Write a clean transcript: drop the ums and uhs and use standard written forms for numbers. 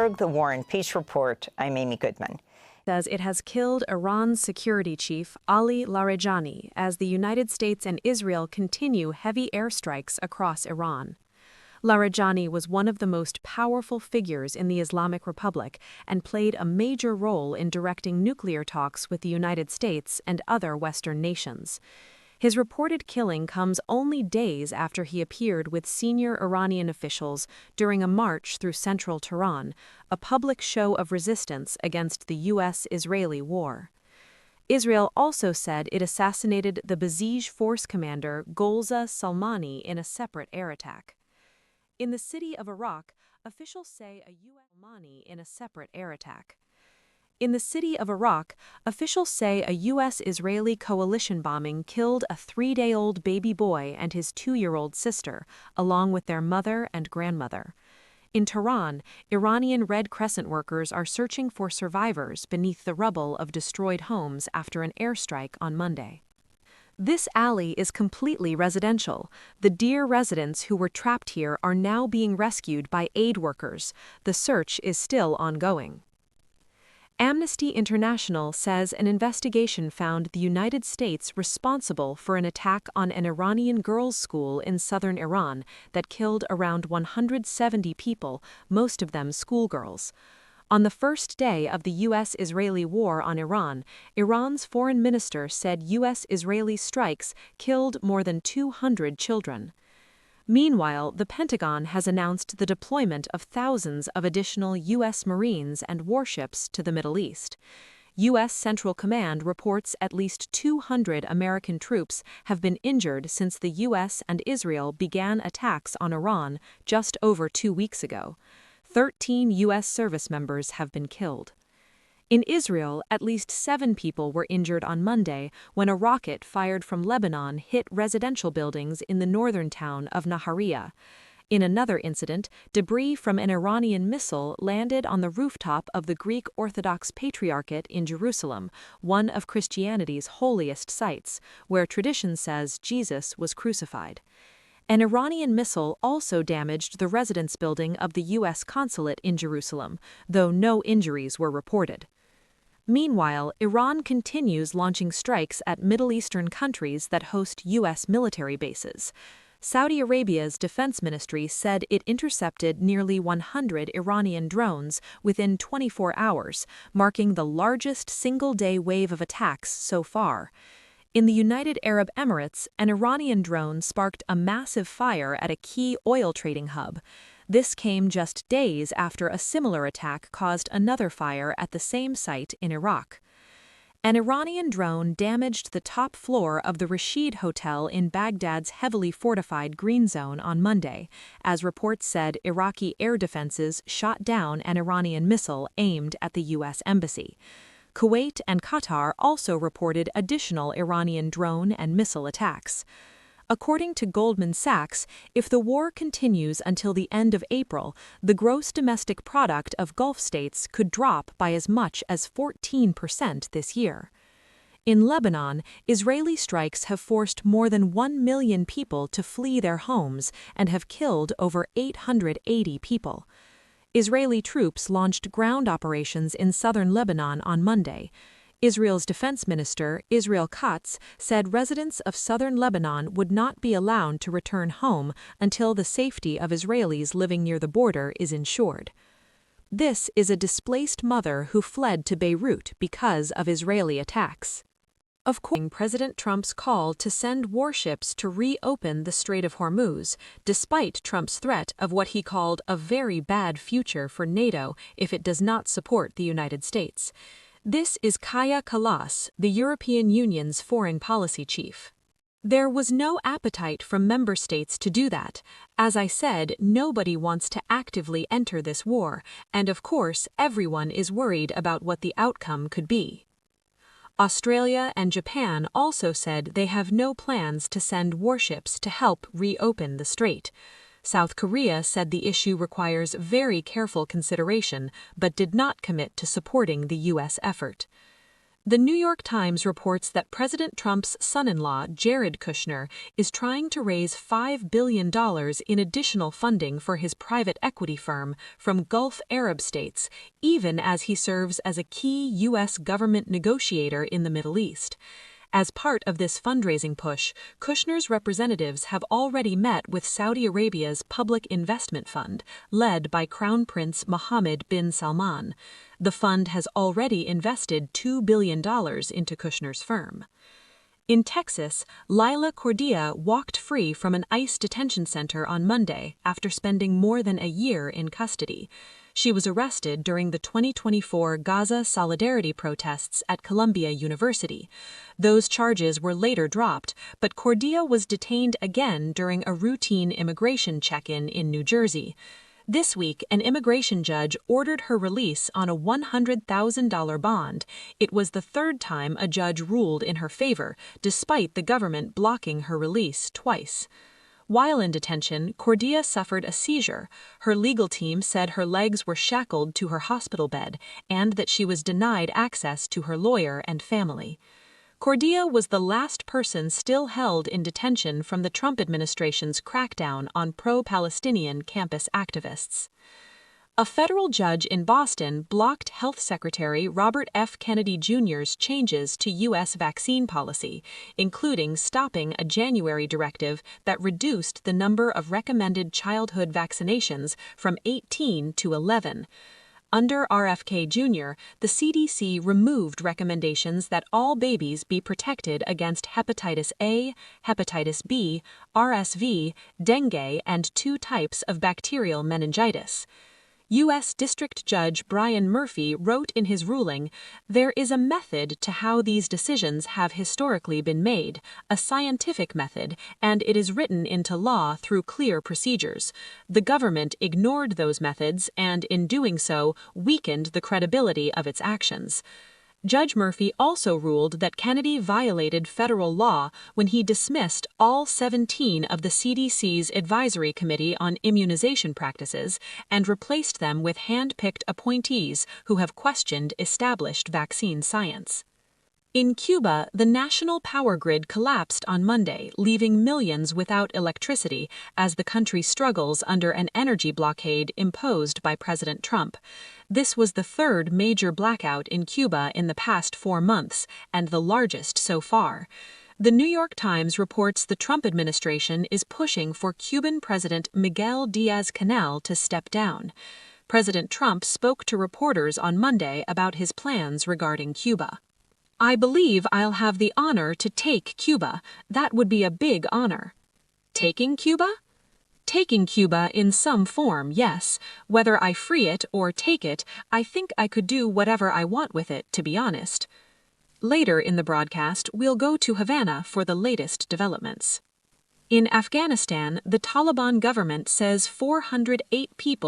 Bloomberg, The War and Peace Report, I'm Amy Goodman. Says it has killed Iran's security chief Ali Larijani as the United States and Israel continue heavy airstrikes across Iran. Larijani was one of the most powerful figures in the Islamic Republic and played a major role in directing nuclear talks with the United States and other Western nations. His reported killing comes only days after he appeared with senior Iranian officials during a march through central Tehran, a public show of resistance against the U.S.-Israeli war. Israel also said it assassinated the Basij force commander Golza Salmani in a separate air attack. In the city of Iraq, officials say a U.S. Salmani in a separate air attack. In the city of Iraq, officials say a U.S.-Israeli coalition bombing killed a 3-day-old baby boy and his 2-year-old sister, along with their mother and grandmother. In Tehran, Iranian Red Crescent workers are searching for survivors beneath the rubble of destroyed homes after an airstrike on Monday. This alley is completely residential. The Deir residents who were trapped here are now being rescued by aid workers. The search is still ongoing. Amnesty International says an investigation found the United States responsible for an attack on an Iranian girls' school in southern Iran that killed around 170 people, most of them schoolgirls. On the first day of the U.S.-Israeli war on Iran, Iran's foreign minister said U.S.-Israeli strikes killed more than 200 children. Meanwhile, the Pentagon has announced the deployment of thousands of additional U.S. Marines and warships to the Middle East. U.S. Central Command reports at least 200 American troops have been injured since the U.S. and Israel began attacks on Iran just over 2 weeks ago. 13 U.S. service members have been killed. In Israel, at least 7 people were injured on Monday when a rocket fired from Lebanon hit residential buildings in the northern town of Nahariya. In another incident, debris from an Iranian missile landed on the rooftop of the Greek Orthodox Patriarchate in Jerusalem, one of Christianity's holiest sites, where tradition says Jesus was crucified. An Iranian missile also damaged the residence building of the U.S. consulate in Jerusalem, though no injuries were reported. Meanwhile, Iran continues launching strikes at Middle Eastern countries that host U.S. military bases. Saudi Arabia's defense ministry said it intercepted nearly 100 Iranian drones within 24 hours, marking the largest single-day wave of attacks so far. In the United Arab Emirates, an Iranian drone sparked a massive fire at a key oil trading hub. This came just days after a similar attack caused another fire at the same site in Iraq. An Iranian drone damaged the top floor of the Rashid Hotel in Baghdad's heavily fortified Green Zone on Monday, as reports said Iraqi air defenses shot down an Iranian missile aimed at the U.S. embassy. Kuwait and Qatar also reported additional Iranian drone and missile attacks. According to Goldman Sachs, if the war continues until the end of April, the gross domestic product of Gulf states could drop by as much as 14% this year. In Lebanon, Israeli strikes have forced more than 1 million people to flee their homes and have killed over 880 people. Israeli troops launched ground operations in southern Lebanon on Monday. Israel's defense minister, Israel Katz, said residents of southern Lebanon would not be allowed to return home until the safety of Israelis living near the border is ensured. This is a displaced mother who fled to Beirut because of Israeli attacks. Of course, President Trump's call to send warships to reopen the Strait of Hormuz, despite Trump's threat of what he called a very bad future for NATO if it does not support the United States. This is Kaja Kallas, the European Union's foreign policy chief. There was no appetite from member states to do that. As I said, nobody wants to actively enter this war, and of course, everyone is worried about what the outcome could be. Australia and Japan also said they have no plans to send warships to help reopen the strait. South Korea said the issue requires very careful consideration, but did not commit to supporting the U.S. effort. The New York Times reports that President Trump's son-in-law, Jared Kushner, is trying to raise $5 billion in additional funding for his private equity firm from Gulf Arab states, even as he serves as a key U.S. government negotiator in the Middle East. As part of this fundraising push, Kushner's representatives have already met with Saudi Arabia's Public Investment Fund, led by Crown Prince Mohammed bin Salman. The fund has already invested $2 billion into Kushner's firm. In Texas, Lila Cordia walked free from an ICE detention center on Monday after spending more than a year in custody. She was arrested during the 2024 Gaza solidarity protests at Columbia University. Those charges were later dropped, but Cordia was detained again during a routine immigration check-in in New Jersey. This week, an immigration judge ordered her release on a $100,000 bond. It was the third time a judge ruled in her favor, despite the government blocking her release twice. While in detention, Cordia suffered a seizure. Her legal team said her legs were shackled to her hospital bed and that she was denied access to her lawyer and family. Cordia was the last person still held in detention from the Trump administration's crackdown on pro-Palestinian campus activists. A federal judge in Boston blocked Health Secretary Robert F. Kennedy Jr.'s changes to U.S. vaccine policy, including stopping a January directive that reduced the number of recommended childhood vaccinations from 18 to 11. Under RFK Jr., the CDC removed recommendations that all babies be protected against hepatitis A, hepatitis B, RSV, dengue, and 2 types of bacterial meningitis. U.S. District Judge Brian Murphy wrote in his ruling, "There is a method to how these decisions have historically been made, a scientific method, and it is written into law through clear procedures. The government ignored those methods and, in doing so, weakened the credibility of its actions." Judge Murphy also ruled that Kennedy violated federal law when he dismissed all 17 of the CDC's Advisory Committee on Immunization Practices and replaced them with hand-picked appointees who have questioned established vaccine science. In Cuba, the national power grid collapsed on Monday, leaving millions without electricity as the country struggles under an energy blockade imposed by President Trump. This was the third major blackout in Cuba in the past 4 months, and the largest so far. The New York Times reports the Trump administration is pushing for Cuban President Miguel Diaz-Canel to step down. President Trump spoke to reporters on Monday about his plans regarding Cuba. "I believe I'll have the honor to take Cuba. That would be a big honor." Taking Cuba? Taking Cuba in some form, yes. Whether I free it or take it, I think I could do whatever I want with it, to be honest. Later in the broadcast, we'll go to Havana for the latest developments. In Afghanistan, the Taliban government says 408 people